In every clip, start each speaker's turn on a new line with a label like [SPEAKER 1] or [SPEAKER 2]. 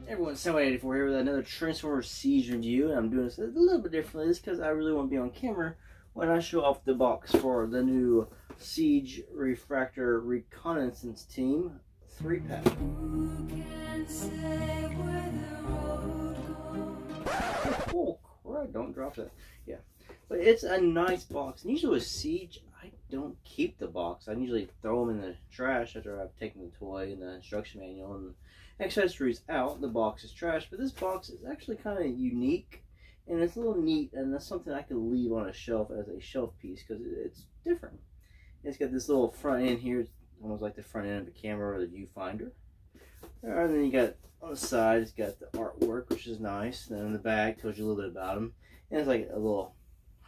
[SPEAKER 1] Everyone, Sound84 here with another Transformers Siege review, and I'm doing this a little bit differently. This because I really want to be on camera when I show off the box for the new Siege Refraktor Reconnaissance Team 3-pack. Oh crap, don't drop that. Yeah, but it's a nice box. And usually with Siege, I don't keep the box. I usually throw them in the trash after I've taken the toy and the instruction manual and accessories out. The box is trash, but this box is actually kind of unique, and it's a little neat, and that's something I could leave on a shelf as a shelf piece because it's different. It's got this little front end here, it's almost like the front end of a camera or the viewfinder. And then you got on the side, it's got the artwork, which is nice. Then in the back, tells you a little bit about them, and it's like a little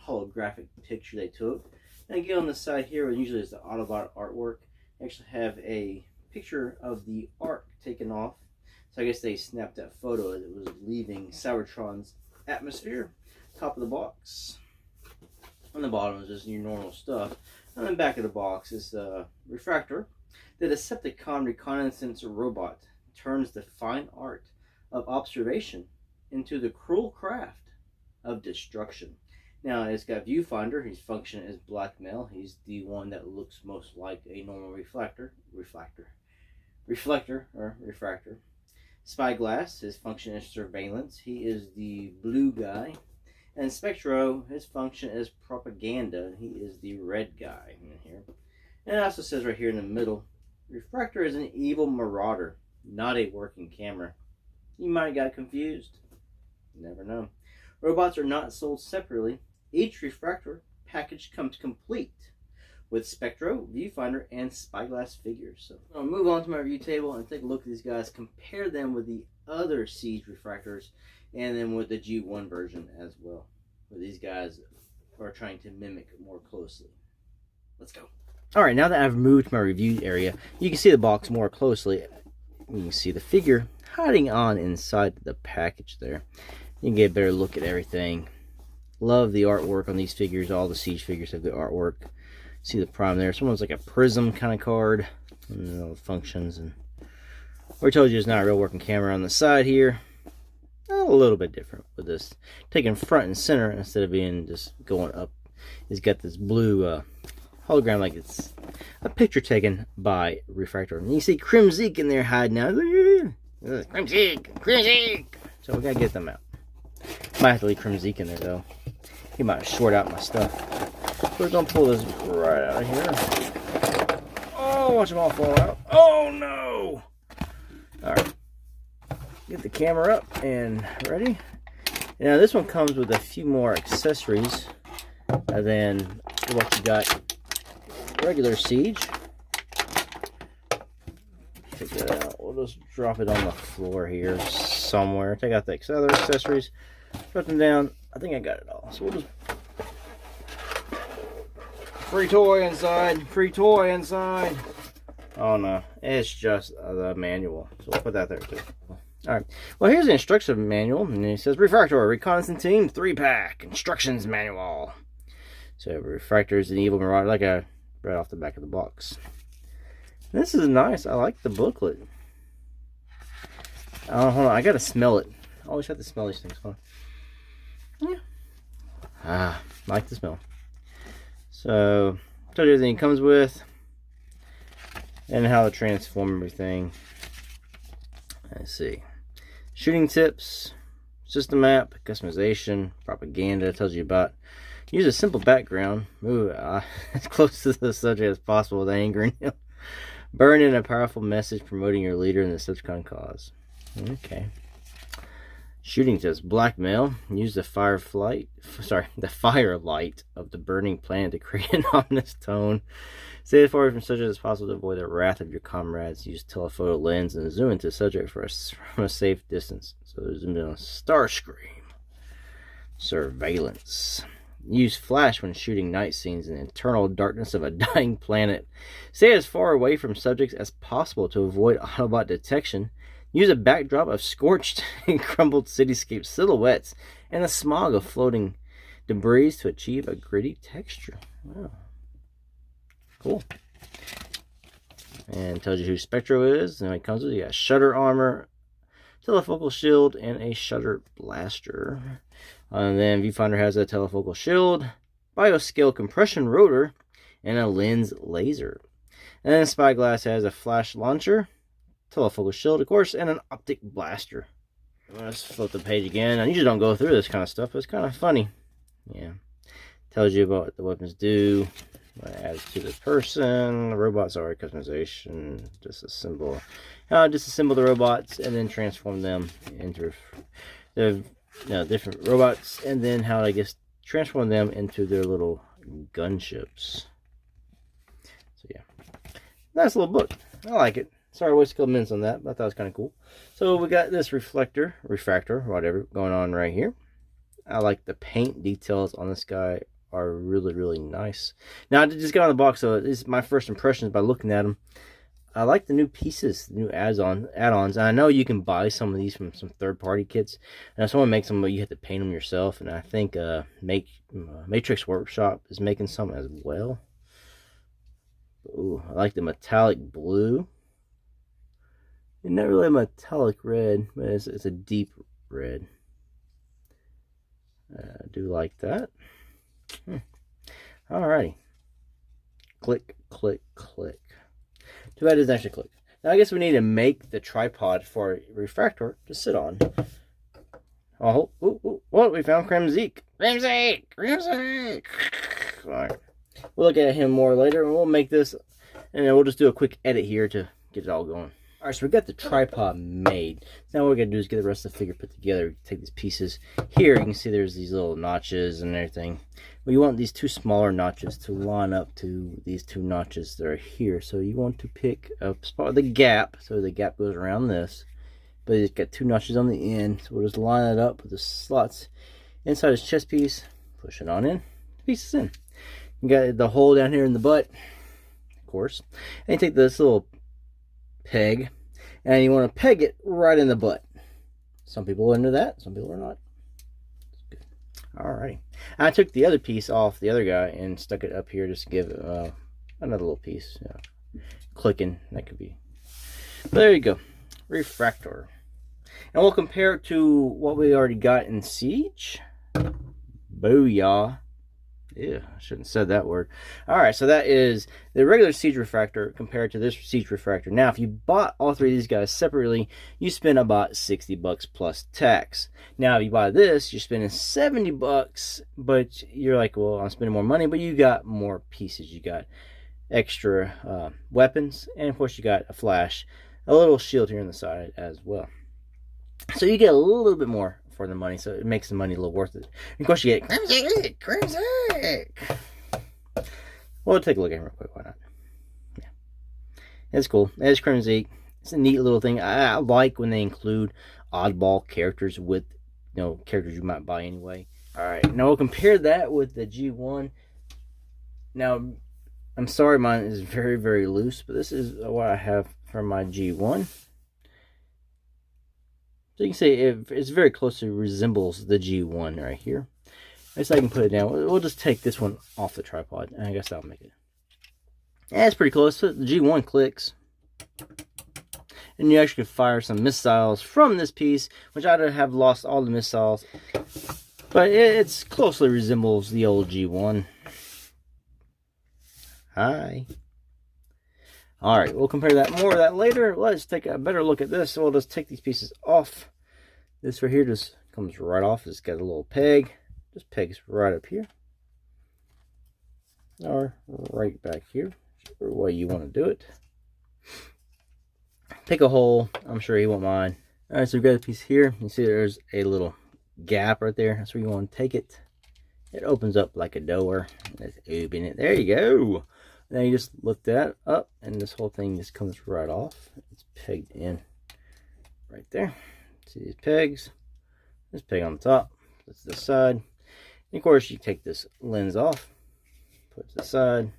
[SPEAKER 1] holographic picture they took. And again, on the side here, usually it's the Autobot artwork. They actually have a picture of the arc taken off. So I guess they snapped that photo as it was leaving Cybertron's atmosphere. Top of the box. On the bottom is just your normal stuff. On the back of the box is Refraktor. The Decepticon reconnaissance robot turns the fine art of observation into the cruel craft of destruction. Now it's got viewfinder. His function is blackmail. He's the one that looks most like a normal reflector. Spyglass, his function is surveillance. He is the blue guy. And Spectro, his function is propaganda. He is the red guy in here. And it also says right here in the middle, Refraktor is an evil marauder, not a working camera. You might have got confused. You never know. Robots are not sold separately. Each Refraktor package comes complete with Spectro, Viewfinder, and Spyglass figures. So I'll move on to my review table and take a look at these guys, compare them with the other Siege Refraktors, and then with the G1 version as well, where these guys are trying to mimic more closely. Let's go. Alright, now that I've moved my review area, you can see the box more closely. You can see the figure hiding on inside the package there. You can get a better look at everything. Love the artwork on these figures. All the Siege figures have good artwork. See the prime there. Someone's like a prism kind of card. And all the functions. And we told you it's not a real working camera on the side here. A little bit different with this. Taking front and center instead of being just going up. It's got this blue hologram like it's a picture taken by Refraktor. And you see Kremzeek in there hiding out. Kremzeek! So we gotta get them out. Might have to leave Kremzeek in there though. He might short out my stuff. So we're gonna pull this right out of here. Oh, watch them all fall out. Oh no! Alright. Get the camera up and ready. Now this one comes with a few more accessories than what you got regular Siege. Take that out. We'll just drop it on the floor here somewhere. Take out the other accessories. Put them down. I think I got it all. So we'll just... Free toy inside. Free toy inside. Oh no. It's just the manual. So we'll put that there too. Alright. Well, here's the instruction manual. And it says Refraktor Reconnaissance Team 3-pack. Instructions manual. So Refraktor is an evil marauder, like I right off the back of the box. This is nice. I like the booklet. Oh, hold on. I gotta smell it. I always have to smell these things. Hold on. Yeah. I like the smell. So, told you everything it comes with, and how to transform everything. Let's see. Shooting tips, system map, customization, propaganda. Tells you about. Use a simple background. Move as close to the subject as possible with anger and him. Burn in a powerful message promoting your leader in the Decepticon cause. Okay. Shooting tips. Blackmail. Use the firelight of the burning planet to create an ominous tone. Stay as far from subject as possible to avoid the wrath of your comrades. Use telephoto lens and zoom into the subject from a safe distance. So there's a Starscream. Surveillance. Use flash when shooting night scenes in the eternal darkness of a dying planet. Stay as far away from subjects as possible to avoid Autobot detection. Use a backdrop of scorched and crumbled cityscape silhouettes and a smog of floating debris to achieve a gritty texture. Wow. Cool. And tells you who Spectro is. And it comes with, you got shutter armor, telefocal shield, and a shutter blaster. And then Viewfinder has a telefocal shield, bioscale compression rotor, and a lens laser. And then Spyglass has a flash launcher, telefocal shield, of course, and an optic blaster. Let's flip the page again. I usually don't go through this kind of stuff, but it's kind of funny. Yeah. Tells you about what the weapons do, what it adds to the person. The robots are customization. Disassemble. How to disassemble the robots and then transform them into the different robots, and then how I guess transform them into their little gunships. So yeah, nice little book. I like it. Sorry, I wasted a couple minutes on that, but I thought it was kind of cool. So we got this refractor, whatever, going on right here. I like the paint details on this guy are really, really nice. Now, I just got on the box, so this is my first impressions by looking at them. I like the new pieces, the new add-ons. And I know you can buy some of these from some third-party kits. And if someone makes them, but you have to paint them yourself. And I think Matrix Workshop is making some as well. Ooh, I like the metallic blue. It's not really a metallic red, but it's a deep red. I do like that. Alrighty. Click, click, click. Too bad it doesn't actually click. Now I guess we need to make the tripod for Refraktor to sit on. Oh, what? We found Kremzeek. Kremzeek. Alright. We'll look at him more later, and we'll make this, and then we'll just do a quick edit here to get it all going. Alright, so we got the tripod made. Now what we're going to do is get the rest of the figure put together. Take these pieces. Here you can see there's these little notches and everything. Well, you want these two smaller notches to line up to these two notches that are here. So you want to pick a spot with the gap. So the gap goes around this. But it's got two notches on the end. So we'll just line it up with the slots inside his chest piece. Push it on in. The piece is in. You got the hole down here in the butt, of course. And you take this little peg, and you want to peg it right in the butt. Some people are into that, some people are not. Good. Alrighty. I took the other piece off the other guy and stuck it up here just to give another little piece. Clicking, that could be. But there you go. Refraktor. And we'll compare it to what we already got in Siege. Booyah. Yeah, I shouldn't have said that word. Alright, so that is the regular Siege Refraktor compared to this Siege Refraktor. Now, if you bought all three of these guys separately, you spend about $60 plus tax. Now, if you buy this, you're spending $70, but you're like, well, I'm spending more money, but you got more pieces. You got extra weapons, and of course, you got a flash, a little shield here on the side as well. So you get a little bit more for the money, so it makes the money a little worth it. And of course, you get Kremzeek. Well, take a look at him real quick. Why not? Yeah, it's cool. It's Kremzeek. It's a neat little thing. I like when they include oddball characters with, characters you might buy anyway. All right, now we'll compare that with the G1. Now, I'm sorry, mine is very, very loose, but this is what I have for my G1. So you can see it's very closely resembles the G1 right here. I guess I can put it down. We'll just take this one off the tripod, and I guess that'll make it. Yeah, it's pretty close. So the G1 clicks. And you actually can fire some missiles from this piece, which I have lost all the missiles. But it closely resembles the old G1. Hi. Alright, we'll compare that more of that later. Let's take a better look at this. So we'll just take these pieces off. This right here just comes right off. It's got a little peg. Just pegs right up here. Or right back here. Whichever way you want to do it. Pick a hole. I'm sure you won't mind. Alright, so we've got a piece here. You see there's a little gap right there. That's where you want to take it. It opens up like a door. Let's open it. There you go. Now you just lift that up, and this whole thing just comes right off. It's pegged in right there. See these pegs? This peg on the top. That's this side. And of course, you take this lens off. Put it to the side.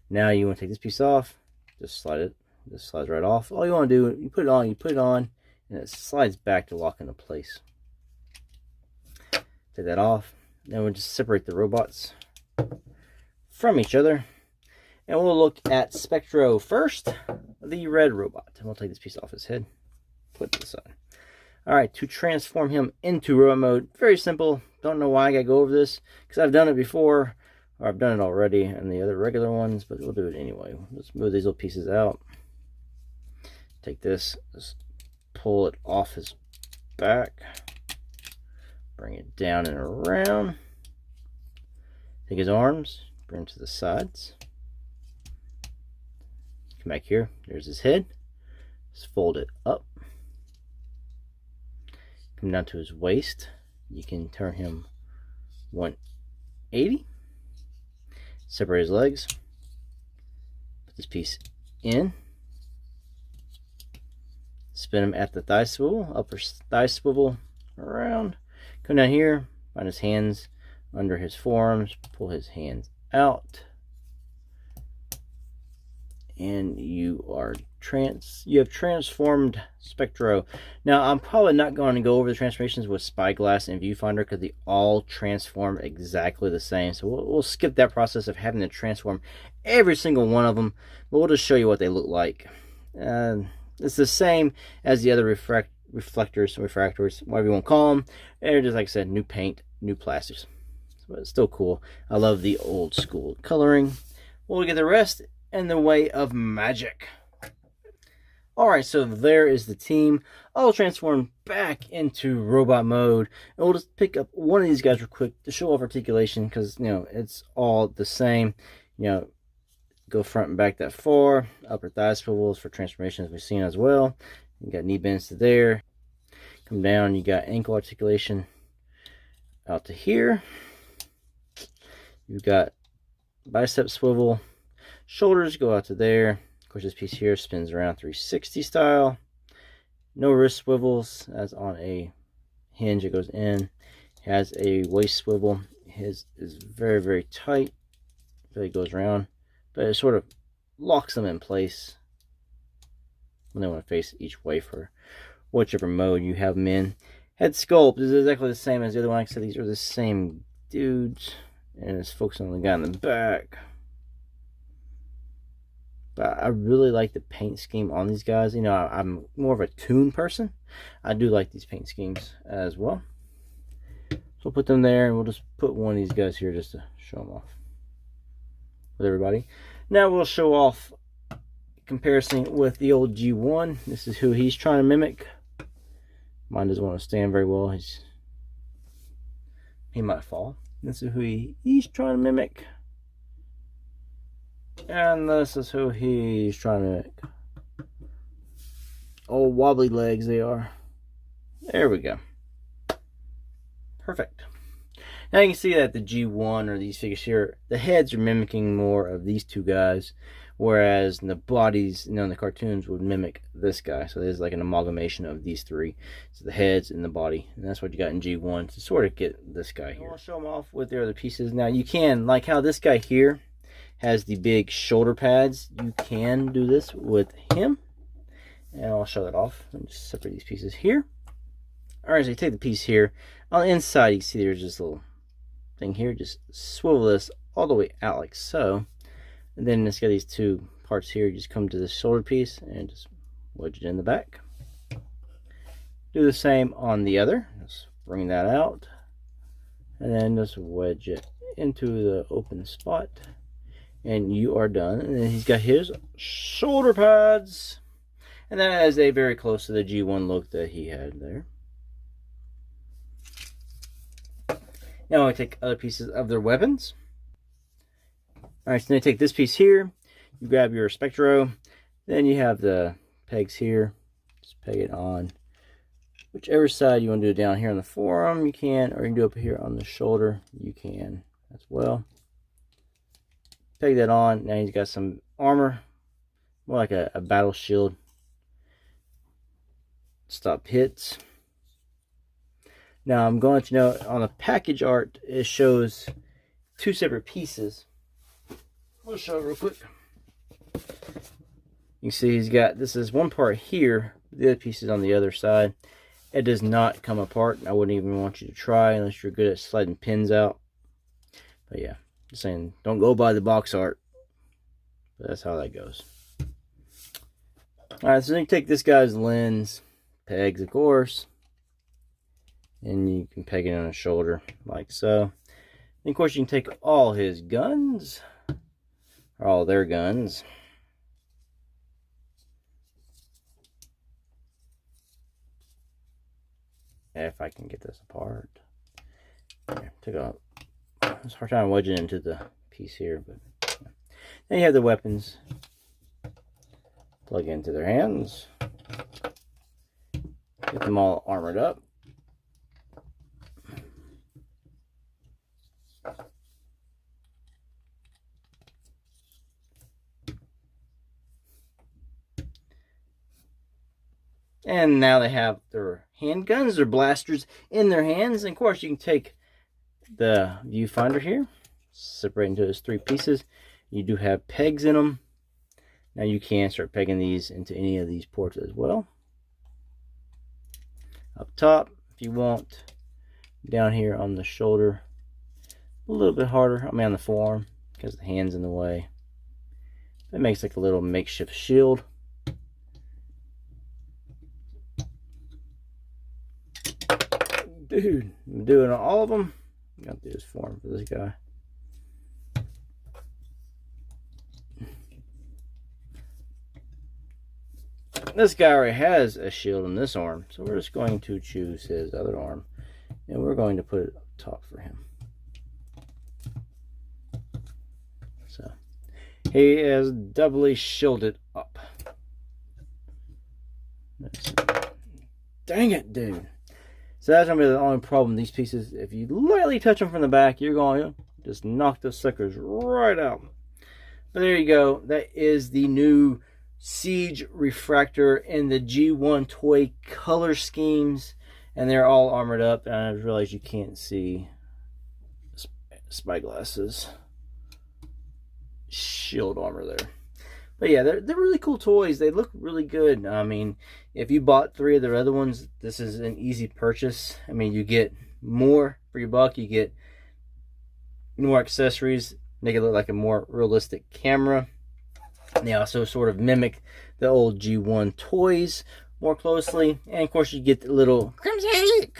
[SPEAKER 1] Now you want to take this piece off. Just slide it. This slides right off. All you want to do, you put it on, and it slides back to lock into place. Take that off. Then we'll just separate the robots from each other. And we'll look at Spectro first. the red robot. And we'll take this piece off his head, put it to the side. Alright, to transform him into robot mode, very simple. Don't know why I gotta go over this, because I've done it before, or I've done it already in the other regular ones, but we'll do it anyway. Let's move these little pieces out. Take this, just pull it off his back, bring it down and around. Take his arms, bring them to the sides. Come back here, there's his head. Just fold it up. Come down to his waist. You can turn him 180. Separate his legs. Put this piece in. Spin him at the thigh swivel, upper thigh swivel around. Come down here, find his hands under his forearms, pull his hands out. And you have transformed Spectro. Now, I'm probably not going to go over the transformations with Spyglass and Viewfinder because they all transform exactly the same. So we'll skip that process of having to transform every single one of them. But we'll just show you what they look like. It's the same as the other reflectors, refractors, whatever you want to call them. They're just, like I said, new paint, new plastics. But it's still cool. I love the old school coloring. We'll get the rest in the way of magic. Alright, so there is the team all transformed back into robot mode. And we'll just pick up one of these guys real quick to show off articulation, because, you know, it's all the same. You know, go front and back that far. Upper thigh swivels for transformations we've seen as well. You got knee bends to there. Come down, you got ankle articulation out to here. You've got bicep swivel. Shoulders go out to there. Of course, this piece here spins around 360 style. No wrist swivels, as on a hinge it goes in. Has a waist swivel. His is very, very tight. Really goes around, but it sort of locks them in place when they want to face each way for whichever mode you have them in. Head sculpt is exactly the same as the other one. Like I said, these are the same dudes, and it's focusing on the guy in the back. But I really like the paint scheme on these guys. You know, I'm more of a toon person. I do like these paint schemes as well. So we'll put them there, and we'll just put one of these guys here just to show them off with everybody. Now we'll show off comparison with the old G1. This is who he's trying to mimic. Mine doesn't want to stand very well. He might fall. This is who he's trying to mimic. And this is who he's trying to mimic. Oh, wobbly legs they are. There we go. Perfect. Now you can see that the G1 or these figures here, the heads are mimicking more of these two guys, whereas the bodies, you know, in the cartoons would mimic this guy. So there's like an amalgamation of these three. So the heads and the body, and that's what you got in G1 to sort of get this guy here. I'll show them off with their other pieces. Now you can, like how this guy here has the big shoulder pads, you can do this with him. And I'll show that off. Let me just separate these pieces here. Alright, so you take the piece here. On the inside, you can see there's this little thing here. Just swivel this all the way out like so. And then it's got these two parts here. You just come to the shoulder piece and just wedge it in the back. Do the same on the other. Just bring that out. And then just wedge it into the open spot. And you are done. And then he's got his shoulder pads. And that is a very close to the G1 look that he had there. Now I take other pieces of their weapons. Alright, so then you take this piece here. You grab your Spectro. Then you have the pegs here. Just peg it on whichever side you want to do it down here on the forearm, you can. Or you can do it up here on the shoulder, you can as well. Peg that on. Now he's got some armor, more like a battle shield. Stop hits. Now I'm going to note on the package art, it shows two separate pieces. We'll show it real quick. You can see he's got, this is one part here, the other piece is on the other side. It does not come apart. I wouldn't even want you to try unless you're good at sliding pins out. But yeah, just saying, don't go by the box art. But that's how that goes. Alright, so then you take this guy's lens, pegs of course, and you can peg it on his shoulder like so. And of course you can take all his guns, or all their guns. If I can get this apart. It's hard time wedging into the piece here, but yeah. Then you have the weapons. Plug into their hands. Get them all armored up. And now they have their handguns, their blasters in their hands. And of course, you can take the viewfinder here, separate into those 3 pieces. You do have pegs in them. Now you can start pegging these into any of these ports as well. Up top, if you want. Down here on the shoulder, a little bit harder. I mean on the forearm, because the hand's in the way. It makes like a little makeshift shield. Dude, I'm doing all of them. I'm gonna do this form for this guy. This guy already has a shield on this arm, so we're just going to choose his other arm, and we're going to put it up top for him. So he is doubly shielded up. Dang it, dude. So that's going to be the only problem. These pieces, if you lightly touch them from the back, you're going to just knock those suckers right out. But there you go. That is the new Siege Refraktor in the G1 toy color schemes. And they're all armored up. And I realize you can't see spyglasses. Shield armor there. But yeah, they're really cool toys. They look really good. I mean, if you bought 3 of their other ones, this is an easy purchase. I mean, you get more for your buck. You get more accessories. Make it look like a more realistic camera. And they also sort of mimic the old G1 toys more closely. And of course, you get the little Kremzeek.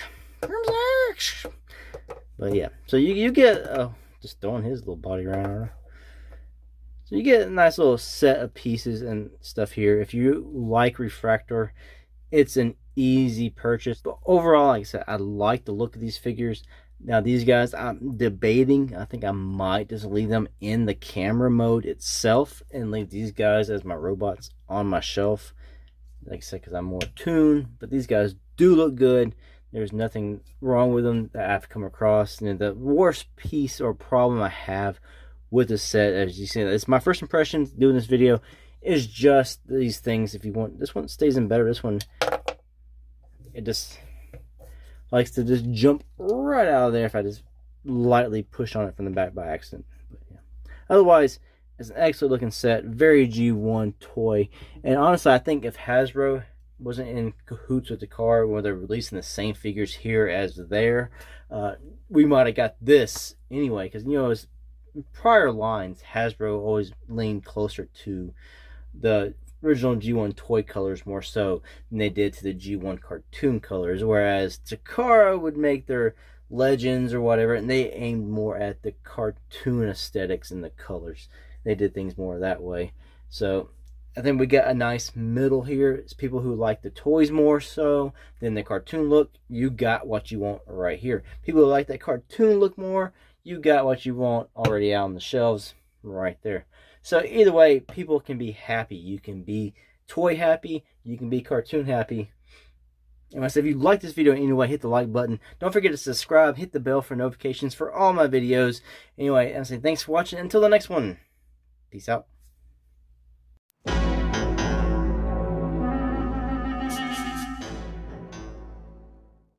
[SPEAKER 1] But yeah, so you get, just throwing his little body around. So you get a nice little set of pieces and stuff here. If you like Refraktor, it's an easy purchase. But overall, like I said, I like the look of these figures. Now these guys, I'm debating. I think I might just leave them in the camera mode itself and leave these guys as my robots on my shelf. Like I said, because I'm more tuned. But these guys do look good. There's nothing wrong with them that I've come across. And the worst piece or problem I have with the set, as you see, it's my first impression doing this video, is just these things. If you want, this one stays in better. This one, it just likes to just jump right out of there if I just lightly push on it from the back by accident. But yeah. Otherwise, it's an excellent looking set, very G1 toy. And honestly, I think if Hasbro wasn't in cahoots with the car where they're releasing the same figures here as there, we might have got this anyway. Because, you know, as prior lines, Hasbro always leaned closer to the original G1 toy colors more so than they did to the G1 cartoon colors, whereas Takara would make their Legends or whatever, and they aimed more at the cartoon aesthetics and the colors. They did things more that way. So I think we got a nice middle here. It's people who like the toys more so than the cartoon look. You got what you want right here. People who like that cartoon look more, you got what you want already out on the shelves right there. So either way, people can be happy. You can be toy happy. You can be cartoon happy. And I said, if you like this video anyway, hit the like button. Don't forget to subscribe. Hit the bell for notifications for all my videos. Anyway, I say thanks for watching. Until the next one. Peace out.